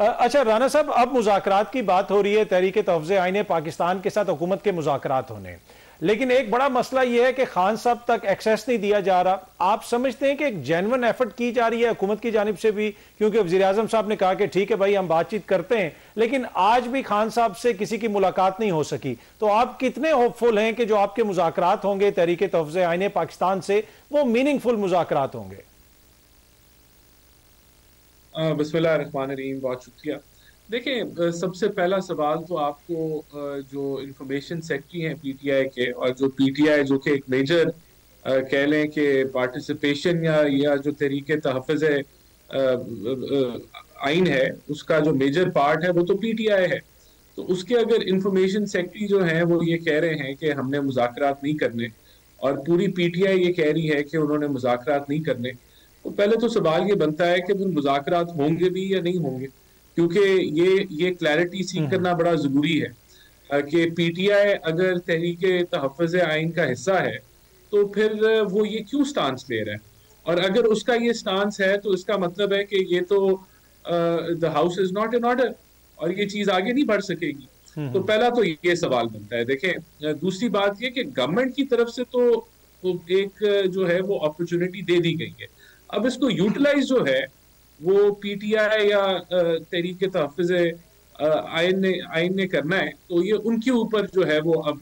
अच्छा राना साहब, अब मुज़ाकरात की बात हो रही है, तहरीक तहफ़्ज़ आईन पाकिस्तान के साथ हुकूमत के मुज़ाकरात होने, लेकिन एक बड़ा मसला यह है कि खान साहब तक एक्सेस नहीं दिया जा रहा। आप समझते हैं कि एक जेन्युइन एफर्ट की जा रही है हुकूमत की जानिब से भी, क्योंकि वज़ीर आज़म साहब ने कहा कि ठीक है भाई हम बातचीत करते हैं, लेकिन आज भी खान साहब से किसी की मुलाकात नहीं हो सकी। तो आप कितने होपफुल हैं कि जो आपके मुज़ाकरात होंगे तहरीक तहफ़्ज़ आईन पाकिस्तान से, वो मीनिंगफुल मुज़ाकरात होंगे? बिस्मिल्लाह रहमान रहीम, बहुत शुक्रिया। देखिए, सबसे पहला सवाल तो आपको जो इंफॉर्मेशन सेक्रेटरी हैं पीटीआई के, और जो पीटीआई जो कि एक मेजर कह लें कि पार्टिसिपेशन या जो तरीके तहफ़्फ़ुज़ आइन है उसका जो मेजर पार्ट है वो तो पीटीआई है। तो उसके अगर इंफॉर्मेशन सेक्रेटरी जो है वो ये कह रहे हैं कि हमने मुज़ाकरात नहीं करने, और पूरी पीटीआई ये कह रही है कि उन्होंने मुज़ाकरात नहीं करने, तो पहले तो सवाल ये बनता है कि वो मुज़ाकरात होंगे भी या नहीं होंगे, क्योंकि ये क्लैरिटी सीख करना बड़ा ज़रूरी है कि पीटीआई अगर तहरीके तहफ़्फ़ुज़ आइन का हिस्सा है तो फिर वो ये क्यों स्टांस ले रहा है। और अगर उसका ये स्टांस है तो इसका मतलब है कि ये तो the house is not in order और ये चीज आगे नहीं बढ़ सकेगी। तो पहला तो ये सवाल बनता है। देखें, दूसरी बात ये कि गवर्नमेंट की तरफ से तो एक जो है वो अपॉर्चुनिटी दे दी गई है। अब इसको यूटिलाइज जो है वो पीटीआई या तहरीके तहफ़्फ़ुज़ आइन ने करना है, तो ये उनके ऊपर जो है वो अब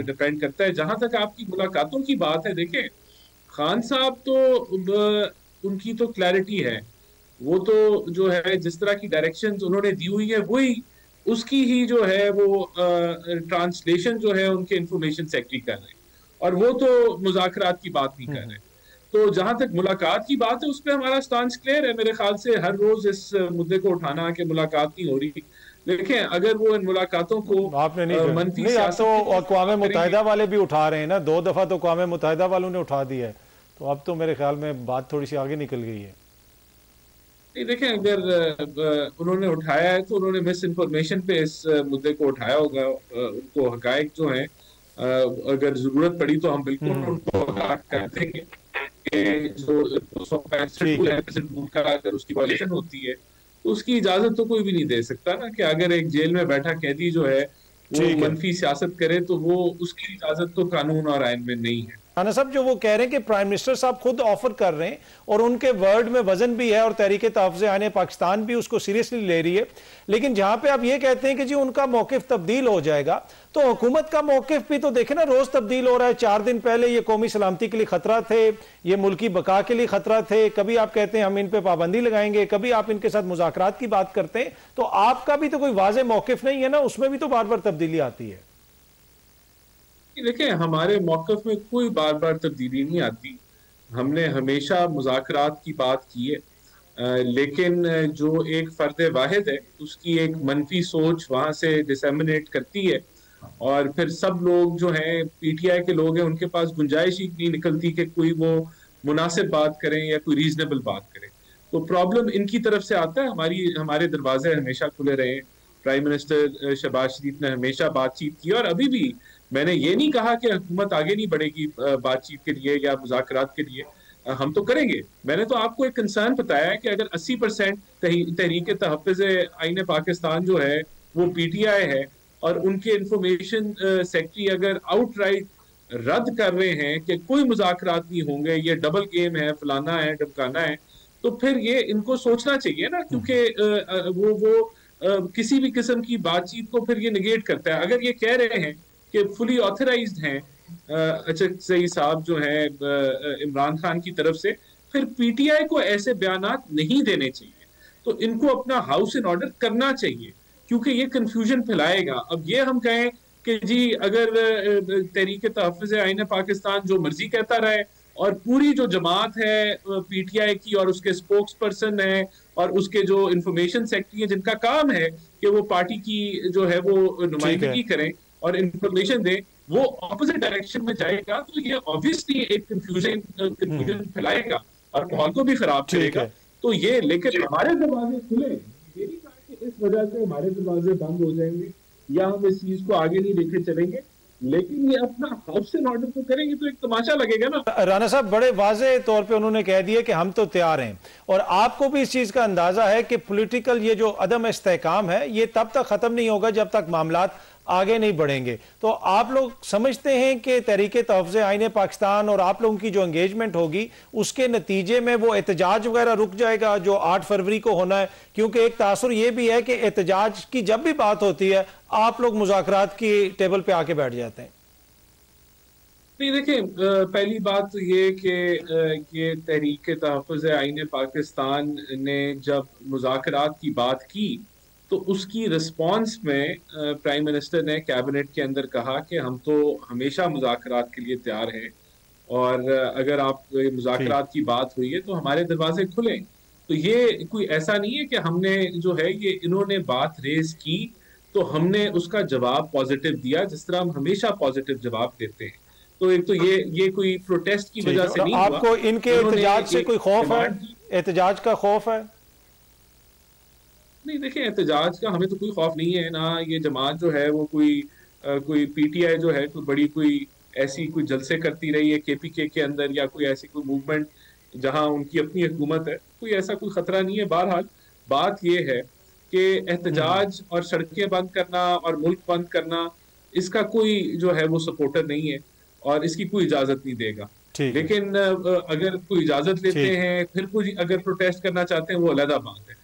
डिपेंड करता है। जहां तक आपकी मुलाकातों की बात है, देखें खान साहब तो उनकी तो क्लैरिटी है, वो तो जो है जिस तरह की डायरेक्शंस उन्होंने दी हुई है वही उसकी ही जो है वो ट्रांसलेशन जो है उनके इंफॉर्मेशन सेक्रेटरी कर रहे हैं, और वो तो मुज़ाकरात की बात नहीं कर रहे। तो जहां तक मुलाकात की बात है उस पर हमारा स्टांस क्लियर है। मेरे ख्याल से हर रोज इस मुद्दे को उठाना कि मुलाकात नहीं हो रही, देखें अगर वो इन मुलाकातों को आपने नहीं कर, मनफी नहीं आप तो सियासत के लिए अक़वाम इस्तेमाल करेंगे। मुत्तहिदा वाले भी उठा रहे हैं ना, 2 दफा तो अक़वाम मुत्तहिदा वालों ने उठा दी है, तो अब तो मेरे ख्याल में बात थोड़ी सी आगे निकल गई है। नहीं, देखें अगर उन्होंने उठाया है तो उन्होंने मिस इन्फॉर्मेशन पे इस मुद्दे को उठाया होगा। उनको हकायक जो है, अगर जरूरत पड़ी तो हम बिल्कुल उनको आगाह कर देंगे कि जो 265 ठीक रूल है, है, प्रेसिडेंट रूल का अगर उसकी वायलेशन होती है तो उसकी इजाजत तो कोई भी नहीं दे सकता ना, कि अगर एक जेल में बैठा कैदी जो है वो ठीक है। मनफी सियासत करे तो वो उसकी इजाजत तो कानून और आइन में नहीं है। राना साहब, जो वो कह रहे हैं कि प्राइम मिनिस्टर साहब खुद ऑफर कर रहे हैं और उनके वर्ड में वजन भी है और तहरीक तहफ़्फ़ुज़ आइन पाकिस्तान भी उसको सीरियसली ले रही है, लेकिन जहां पे आप ये कहते हैं कि जी उनका मौकिफ तब्दील हो जाएगा, तो हुकूमत का मौकिफ भी तो देखे ना, रोज तब्दील हो रहा है। 4 दिन पहले ये कौमी सलामती के लिए खतरा थे, ये मुल्की बका के लिए खतरा थे, कभी आप कहते हैं हम इन पे पाबंदी लगाएंगे, कभी आप इनके साथ मुज़ाकरात की बात करते हैं। तो आपका भी तो कोई वाज़ेह मौकिफ नहीं है ना, उसमें भी तो बार बार तब्दीली आती है। देखिए, हमारे मौकफ में कोई बार बार तब्दीली नहीं आती। हमने हमेशा मुज़ाकरात की बात की है, लेकिन जो एक फर्द वाहिद है उसकी एक मनफी सोच वहां से डिसेमिनेट करती है, और फिर सब लोग जो हैं पीटीआई के लोग हैं उनके पास गुंजाइश ही नहीं निकलती कि कोई वो मुनासिब बात करें या कोई रीजनेबल बात करें। तो प्रॉब्लम इनकी तरफ से आता है। हमारे दरवाजे हमेशा खुले रहे। प्राइम मिनिस्टर शहबाज शरीफ ने हमेशा बातचीत की, और अभी भी मैंने ये नहीं कहा कि हुकूमत आगे नहीं बढ़ेगी बातचीत के लिए या मुज़ाकरात के लिए। हम तो करेंगे। मैंने तो आपको एक कंसर्न बताया है कि अगर 80% तहरीक तहफ़्फ़ुज़ आइन पाकिस्तान जो है वो पीटीआई है, और उनके इंफॉर्मेशन सेक्रेटरी अगर आउटराइट रद्द कर रहे हैं कि कोई मुज़ाकरात नहीं होंगे, ये डबल गेम है, फलाना है, ढमकाना है, तो फिर ये इनको सोचना चाहिए ना, क्योंकि वो किसी भी किस्म की बातचीत को फिर ये निगेट करता है। अगर ये कह रहे हैं कि फुली ऑथराइज्ड हैं अचक सही साहब जो है इमरान खान की तरफ से, फिर पीटीआई को ऐसे बयानात नहीं देने चाहिए। तो इनको अपना हाउस इन ऑर्डर करना चाहिए, क्योंकि ये कंफ्यूजन फैलाएगा। अब ये हम कहें कि जी अगर तहरीक तहफ़्फ़ुज़ आइन पाकिस्तान जो मर्जी कहता रहे, और पूरी जो जमात है पीटीआई की और उसके स्पोक्स पर्सन है और उसके जो इंफॉर्मेशन सेक्रेटरी है जिनका काम है कि वो पार्टी की जो है वो ठीक है, नुमाइंदगी करें और इंफॉर्मेशन दें, वो ऑपोजिट डायरेक्शन में जाएगा, तो ये ऑब्वियसली एक कंफ्यूजन फैलाएगा और माहौल को भी खराब ठीक करेगा। है। तो ये, लेकिन हमारे दरवाजे खुले, ये नहीं कहा कि इस वजह से हमारे दरवाजे बंद हो जाएंगे या हम इस चीज को आगे नहीं लेके चलेंगे। लेकिन ये अपना हाउस एंड ऑर्डर को करेंगे तो एक तमाशा लगेगा ना। राना साहब बड़े वाज़े तौर पे उन्होंने कह दिया कि हम तो तैयार हैं, और आपको भी इस चीज़ का अंदाज़ा है कि पॉलिटिकल ये जो अदम इस्तेहकाम है ये तब तक ख़त्म नहीं होगा जब तक मामलात आगे नहीं बढ़ेंगे। तो आप लोग समझते हैं कि तहरीके तहफ़्ज़ आईन पाकिस्तान और आप लोगों की जो एंगेजमेंट होगी उसके नतीजे में वो एहतजाज वगैरह रुक जाएगा जो 8 फरवरी को होना है? क्योंकि एक तासुर ये भी है कि एहतजाज की जब भी बात होती है आप लोग मुज़ाकरात की टेबल पर आके बैठ जाते हैं। नहीं देखिए, पहली बात तो ये कि ये तहरीक तहफ़्फ़ुज़ आईन पाकिस्तान ने जब मुज़ाकरात की बात की तो उसकी रिस्पांस में प्राइम मिनिस्टर ने कैबिनेट के अंदर कहा कि हम तो हमेशा मुज़ाकरात के लिए तैयार हैं, और अगर आप ठीक। मुज़ाकरात की बात हुई है तो हमारे दरवाजे खुले। तो ये कोई ऐसा नहीं है कि हमने जो है ये इन्होंने बात रेज की तो हमने उसका जवाब पॉजिटिव दिया, जिस तरह हम हमेशा पॉजिटिव जवाब देते हैं। तो एक तो ये कोई प्रोटेस्ट की ठीक वजह है, से और नहीं हुआ। आपको इनके इन्होंने एहतजाज से एक कोई खौफ है? डिमांड की। एहतजाज का खौफ है? नहीं देखिए, एहतजाज का हमें तो कोई खौफ नहीं है ना। ये जमात जो है वो कोई पीटीआई जो है कोई बड़ी कोई ऐसी कोई जलसे करती रही है केपीके के अंदर, या कोई ऐसी कोई मूवमेंट जहां उनकी अपनी हुकूमत है, कोई ऐसा कोई खतरा नहीं है। बहरहाल बात ये है कि एहतजाज और सड़कें बंद करना और मुल्क बंद करना, इसका कोई जो है वो सपोर्टर नहीं है और इसकी कोई इजाजत नहीं देगा। ठीक है। लेकिन अगर कोई इजाजत लेते ठीक है। हैं फिर कोई अगर प्रोटेस्ट करना चाहते हैं वो अलग बात है।